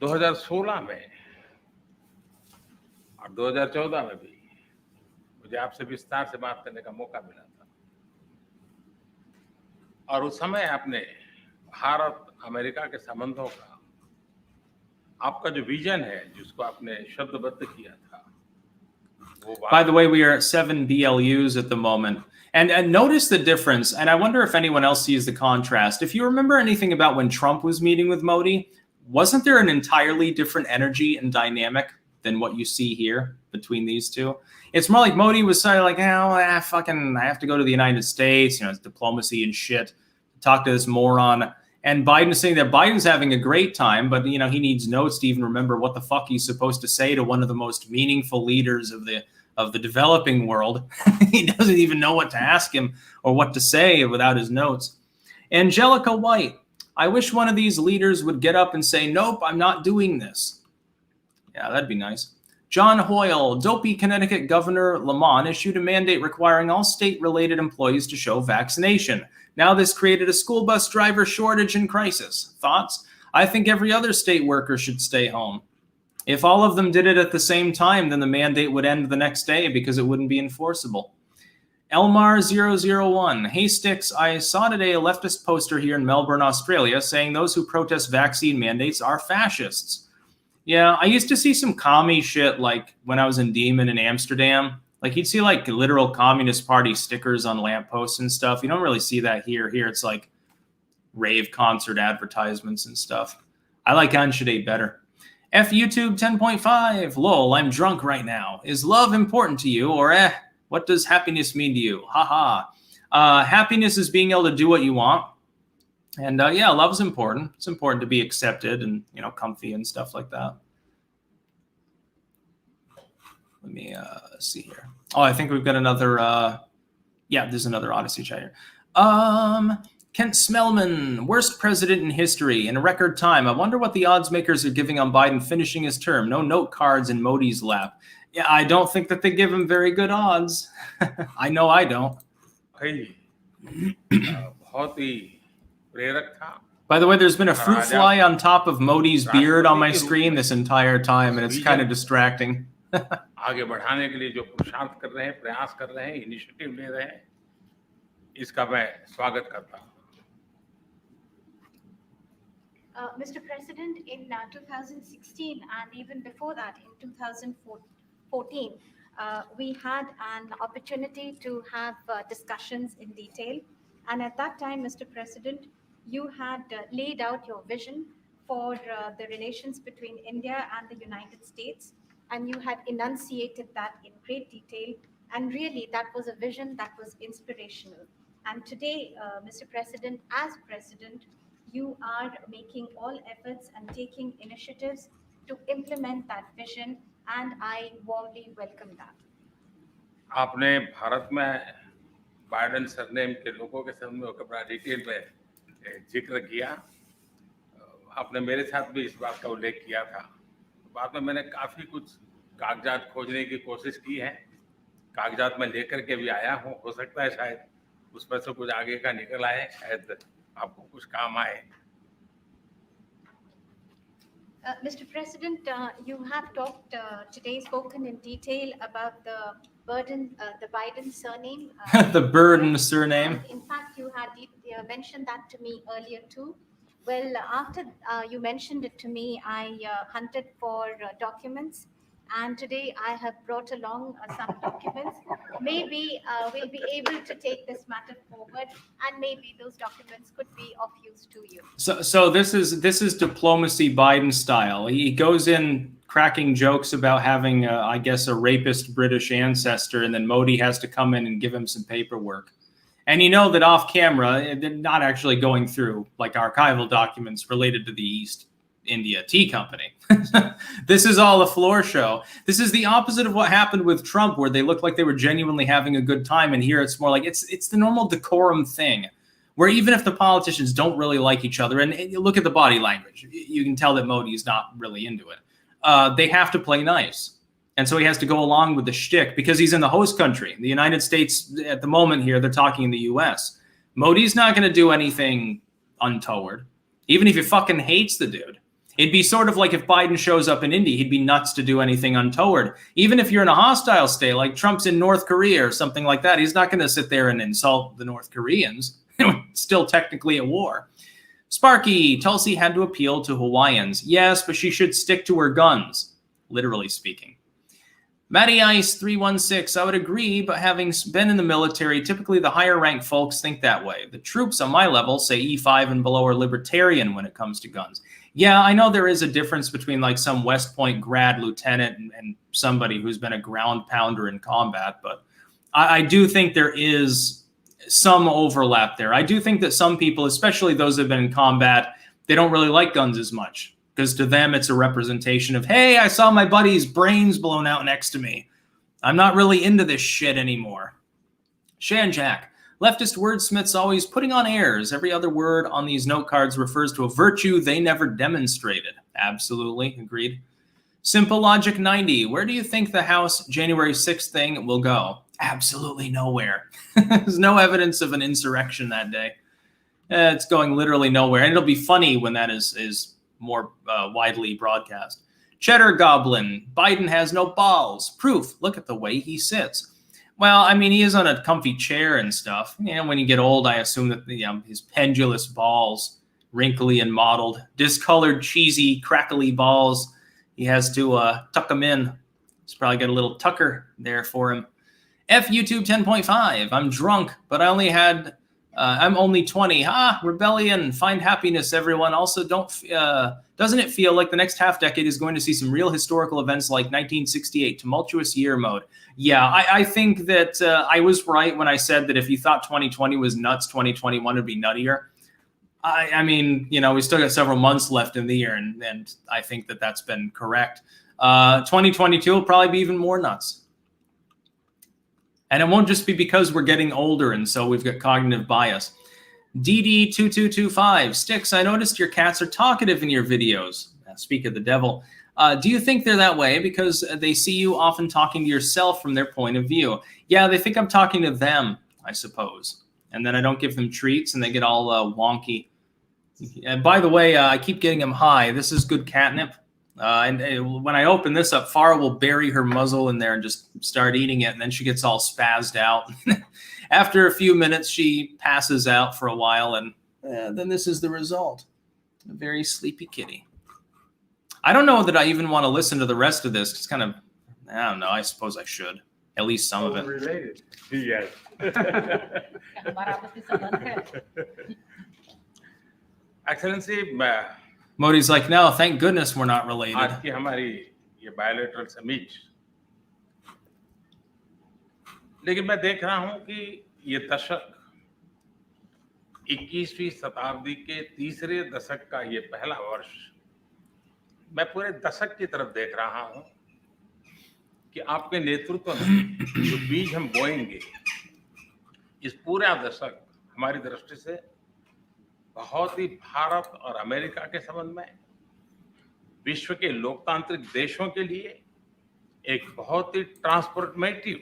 2016 में और 2014 में भी मुझे आपसे विस्तार से बात करने का मौका मिला था और उस समय आपने भारत अमेरिका के संबंधों का आपका जो विजन है जिसको आपने शब्दबद्ध किया था. By the way, we are at 7 BLUs at the moment. And notice the difference. And I wonder if anyone else sees the contrast. If you remember anything about when Trump was meeting with Modi, wasn't there an entirely different energy and dynamic than what you see here between these two? It's more like Modi was sort of like, I have to go to the United States, it's diplomacy and shit, talk to this moron. And Biden's saying that Biden's having a great time, but he needs notes to even remember what the fuck he's supposed to say to one of the most meaningful leaders of the developing world. He doesn't even know what to ask him or what to say without his notes. Angelica White, I wish one of these leaders would get up and say, nope, I'm not doing this. Yeah, that'd be nice. John Hoyle, dopey Connecticut Governor Lamont issued a mandate requiring all state-related employees to show vaccination. Now this created a school bus driver shortage and crisis. Thoughts? I think every other state worker should stay home. If all of them did it at the same time, then the mandate would end the next day because it wouldn't be enforceable. Elmar001, hey Sticks, I saw today a leftist poster here in Melbourne, Australia, saying those who protest vaccine mandates are fascists. Yeah, I used to see some commie shit like when I was in Diemen in Amsterdam. Like you'd see like literal Communist Party stickers on lampposts and stuff. You don't really see that here. Here it's like rave concert advertisements and stuff. I like Anshade better. F YouTube 10.5. Lol, I'm drunk right now. Is love important to you? Or what does happiness mean to you? Haha. Happiness is being able to do what you want. And yeah, love's important. It's important to be accepted and, you know, comfy and stuff like that. Let me see here. Oh, I think we've got another. Yeah, there's another Odyssey chat here. Kent Smellman, worst president in history in a record time. I wonder what the odds makers are giving on Biden finishing his term. No note cards in Modi's lap. Yeah, I don't think that they give him very good odds. I know I don't. Hey, बहुत ही प्रेरक था. By the way, there's been a fruit fly on top of Modi's beard on my screen this entire time, and it's kind of distracting. आगे बढ़ाने के लिए जो पुरुषार्थ कर रहे हैं, प्रयास कर रहे हैं, इनिशिएटिव ले रहे हैं, इसका मैं स्वागत करता हूं. Mr. President, in 2016 and even before that, in 2014, we had an opportunity to have discussions in detail. And at that time, Mr. President, you had laid out your vision for the relations between India and the United States, and you had enunciated that in great detail. And really, that was a vision that was inspirational. And today, Mr. President, as President, you are making all efforts and taking initiatives to implement that vision, and I warmly welcome that. आपने भारत में Biden surname के लोगों के सामने बड़ा detail में जिक्र किया. आपने मेरे साथ भी इस बात का उल्लेख किया था. बाद में मैंने काफ़ी कुछ कागजात खोजने की कोशिश की है. कागजात में लेकर के भी आया हूँ. हो सकता है शायद उसमें से कुछ आगे का निकल आए, शायद आपको कुछ काम आए. Mr. President, you have talked today, spoken in detail about the Biden surname. The Burden surname. In fact, you had mentioned that to me earlier too. Well, after you mentioned it to me, I hunted for documents, and today I have brought along some documents. Maybe we'll be able to take this matter forward, and maybe those documents could be of use to you. So this is diplomacy Biden style. He goes in cracking jokes about having, I guess, a rapist British ancestor, and then Modi has to come in and give him some paperwork. And you know that off camera, they're not actually going through like archival documents related to the East India Tea Company. This is all a floor show. This is the opposite of what happened with Trump, where they looked like they were genuinely having a good time. And here it's more like it's the normal decorum thing, where even if the politicians don't really like each other, and you look at the body language, you can tell that Modi is not really into it. They have to play nice. And so he has to go along with the shtick because he's in the host country. The United States, at the moment here, they're talking in the U.S. Modi's not going to do anything untoward, even if he fucking hates the dude. It'd be sort of like if Biden shows up in India, he'd be nuts to do anything untoward. Even if you're in a hostile state, like Trump's in North Korea or something like that, he's not going to sit there and insult the North Koreans. Still technically at war. Sparky, Tulsi had to appeal to Hawaiians. Yes, but she should stick to her guns, literally speaking. Matty Ice 316, I would agree, but having been in the military, typically the higher ranked folks think that way. The troops on my level say E5 and below are libertarian when it comes to guns. Yeah, I know there is a difference between like some West Point grad lieutenant and somebody who's been a ground pounder in combat, but I do think there is some overlap there. I do think that some people, especially those that have been in combat, they don't really like guns as much. Because to them, it's a representation of, hey, I saw my buddy's brains blown out next to me. I'm not really into this shit anymore. Shanjack, leftist wordsmiths always putting on airs. Every other word on these note cards refers to a virtue they never demonstrated. Absolutely, agreed. Simple Logic 90, where do you think the House January 6th thing will go? Absolutely nowhere. There's no evidence of an insurrection that day. It's going literally nowhere. And it'll be funny when that is more widely broadcast. Cheddar Goblin, Biden has no balls. Proof, look at the way he sits. Well, I mean, he is on a comfy chair and stuff. You know, when you get old, I assume that his pendulous balls, wrinkly and mottled, discolored, cheesy, crackly balls, He has to tuck him in. He's probably got a little tucker there for him. F YouTube 10.5. I'm drunk, but I'm only 20. Rebellion. Find happiness, everyone. Also, doesn't it feel like the next half decade is going to see some real historical events like 1968, tumultuous year mode? Yeah, I think that I was right when I said that if you thought 2020 was nuts, 2021 would be nuttier. I mean, we still got several months left in the year, and I think that that's been correct. 2022 will probably be even more nuts. And it won't just be because we're getting older and so we've got cognitive bias. DD2225, Sticks, I noticed your cats are talkative in your videos. Speak of the devil. Do you think they're that way because they see you often talking to yourself from their point of view? Yeah, they think I'm talking to them, I suppose. And then I don't give them treats and they get all wonky. And by the way, I keep getting them high. This is good catnip. And when I open this up, Farah will bury her muzzle in there and just start eating it. And then she gets all spazzed out. After a few minutes, she passes out for a while. And then this is the result. A very sleepy kitty. I don't know that I even want to listen to the rest of this. It's kind of, I don't know. I suppose I should. At least some of it. Related. Yes. Excellency, Modi's like, no, thank goodness we're not related. आज की हमारी ये bilateral summit, लेकिन मैं देख रहा हूं कि ये दशक 21वीं शताब्दी के तीसरे दशक का ये पहला वर्ष, मैं पूरे दशक की तरफ देख रहा हूं कि आपके नेतृत्व में जो बीज हम बोएंगे, इस पूरा दशक हमारी दृष्टि से बहुत ही भारत और अमेरिका के संबंध में, विश्व के लोकतांत्रिक देशों के लिए एक बहुत ही ट्रांसफॉर्मेटिव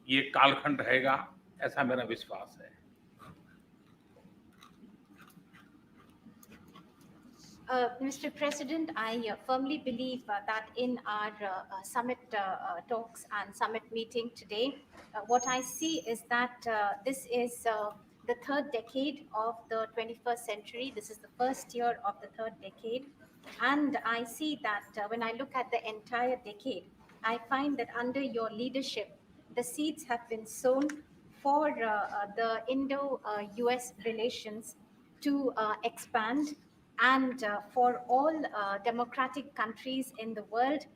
ये कालखंड रहेगा, ऐसा मेरा विश्वास है। Mr. President, I firmly believe that in our summit talks and summit meeting today, what I see is that this is the third decade of the 21st century. This is the first year of the third decade. And I see that when I look at the entire decade, I find that under your leadership, the seeds have been sown for the Indo-US relations to expand. And for all democratic countries in the world,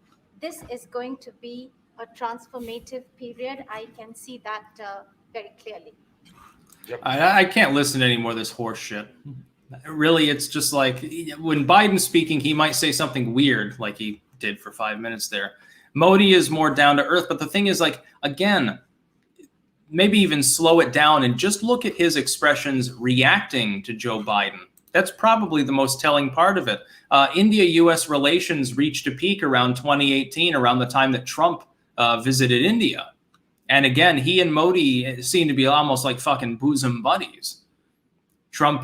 this is going to be a transformative period. I can see that very clearly. I can't listen to any more of this horse shit. Really, it's just like when Biden's speaking, he might say something weird like he did for 5 minutes there. Modi is more down to earth. But the thing is, like, again, maybe even slow it down and just look at his expressions reacting to Joe Biden. That's probably the most telling part of it. India-U.S. relations reached a peak around 2018, around the time that Trump visited India. And again, he and Modi seem to be almost like fucking bosom buddies. Trump,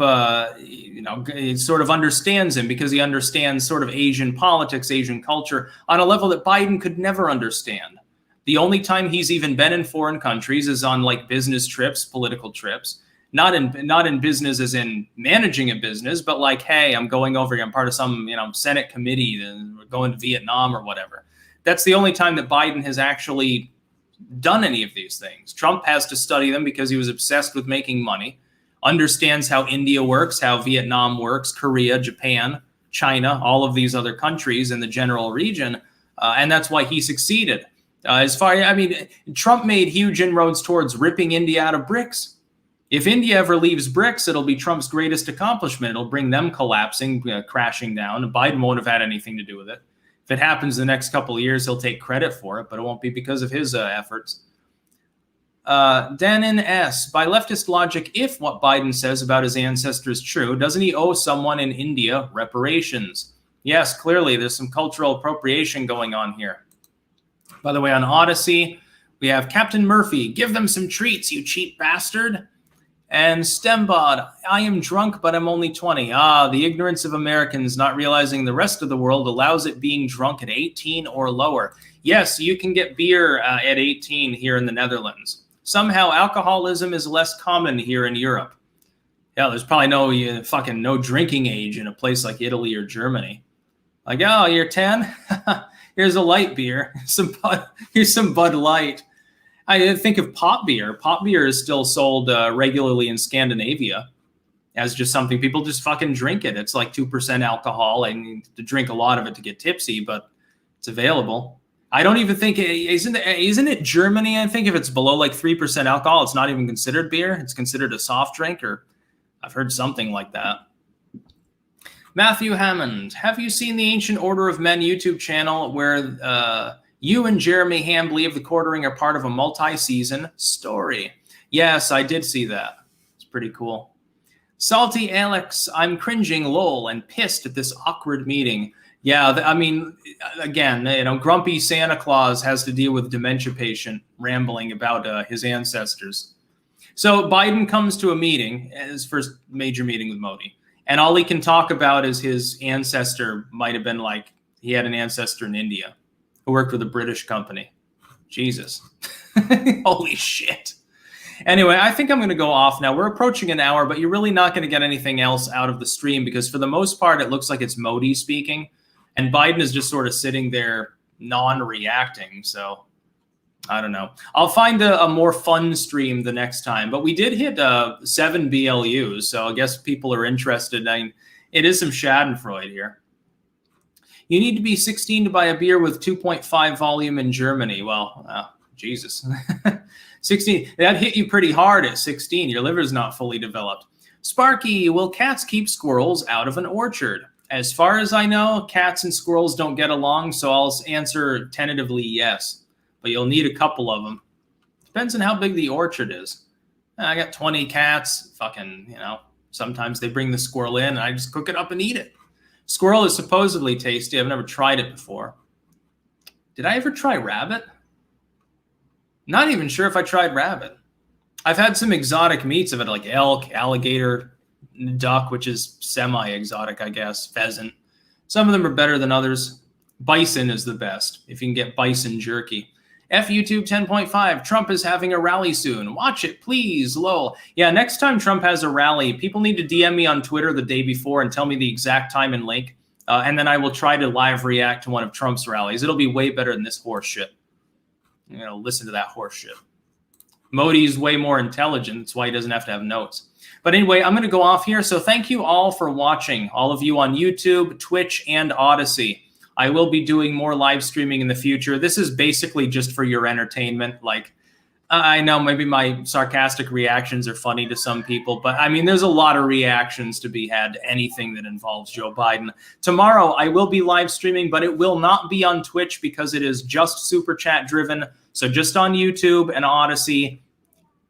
sort of understands him because he understands sort of Asian politics, Asian culture on a level that Biden could never understand. The only time he's even been in foreign countries is on like business trips, political trips. Not in business as in managing a business, but like, hey, I'm going over here. I'm part of some, Senate committee, then we're going to Vietnam or whatever. That's the only time that Biden has actually done any of these things. Trump has to study them because he was obsessed with making money, understands how India works, how Vietnam works, Korea, Japan, China, all of these other countries in the general region. And that's why he succeeded. Trump made huge inroads towards ripping India out of BRICS. If India ever leaves BRICS, it'll be Trump's greatest accomplishment. It'll bring them collapsing, crashing down. Biden won't have had anything to do with it. If it happens the next couple of years, he'll take credit for it, but it won't be because of his efforts. Danin S. By leftist logic, if what Biden says about his ancestors is true, doesn't he owe someone in India reparations? Yes, clearly there's some cultural appropriation going on here. By the way, on Odyssey, we have Captain Murphy. Give them some treats, you cheap bastard. And Stembod, I am drunk, but I'm only 20. The ignorance of Americans not realizing the rest of the world allows it being drunk at 18 or lower. Yes, you can get beer at 18 here in the Netherlands. Somehow alcoholism is less common here in Europe. Yeah, there's probably no drinking age in a place like Italy or Germany. Like, oh, you're 10? Here's a light beer. Here's some Bud Light. I think of pop beer. Pop beer is still sold regularly in Scandinavia as just something people just fucking drink it. It's like 2% alcohol. I need to drink a lot of it to get tipsy, but it's available. I don't even think, isn't it Germany? I think if it's below like 3% alcohol, it's not even considered beer. It's considered a soft drink, or I've heard something like that. Matthew Hammond, have you seen the Ancient Order of Men YouTube channel where you and Jeremy Ham believe the Quartering are part of a multi-season story? Yes, I did see that. It's pretty cool. Salty Alex, I'm cringing, lol, and pissed at this awkward meeting. Yeah, I mean, again, grumpy Santa Claus has to deal with a dementia patient rambling about his ancestors. So Biden comes to a meeting, his first major meeting with Modi, and all he can talk about is his ancestor might have been like, he had an ancestor in India who worked with a British company. Jesus. Holy shit. Anyway, I think I'm going to go off now. We're approaching an hour, but you're really not going to get anything else out of the stream because for the most part, it looks like it's Modi speaking. And Biden is just sort of sitting there non-reacting. So I don't know. I'll find a more fun stream the next time. But we did hit 7 BLUs. So I guess people are interested. I mean, it is some Schadenfreude here. You need to be 16 to buy a beer with 2.5 volume in Germany. Well, Jesus. 16, that hit you pretty hard at 16. Your liver's not fully developed. Sparky, will cats keep squirrels out of an orchard? As far as I know, cats and squirrels don't get along, so I'll answer tentatively yes. But you'll need a couple of them. Depends on how big the orchard is. I got 20 cats. Fucking, sometimes they bring the squirrel in and I just cook it up and eat it. Squirrel is supposedly tasty. I've never tried it before. Did I ever try rabbit? Not even sure if I tried rabbit. I've had some exotic meats of it, like elk, alligator, duck, which is semi-exotic, I guess, pheasant. Some of them are better than others. Bison is the best, if you can get bison jerky. F YouTube 10.5, Trump is having a rally soon. Watch it, please, lol. Yeah, next time Trump has a rally, people need to DM me on Twitter the day before and tell me the exact time and link, and then I will try to live react to one of Trump's rallies. It'll be way better than this horse shit. Listen to that horse shit. Modi's way more intelligent. That's why he doesn't have to have notes. But anyway, I'm going to go off here. So thank you all for watching, all of you on YouTube, Twitch, and Odyssey. I will be doing more live streaming in the future. This is basically just for your entertainment. Like, I know maybe my sarcastic reactions are funny to some people, but I mean, there's a lot of reactions to be had to anything that involves Joe Biden. Tomorrow, I will be live streaming, but it will not be on Twitch because it is just Super Chat driven. So just on YouTube and Odyssey.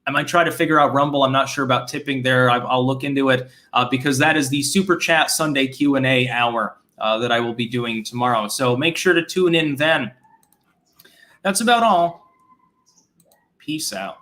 I might try to figure out Rumble. I'm not sure about tipping there. I'll look into it because that is the Super Chat Sunday Q&A hour that I will be doing tomorrow. So make sure to tune in then. That's about all. Peace out.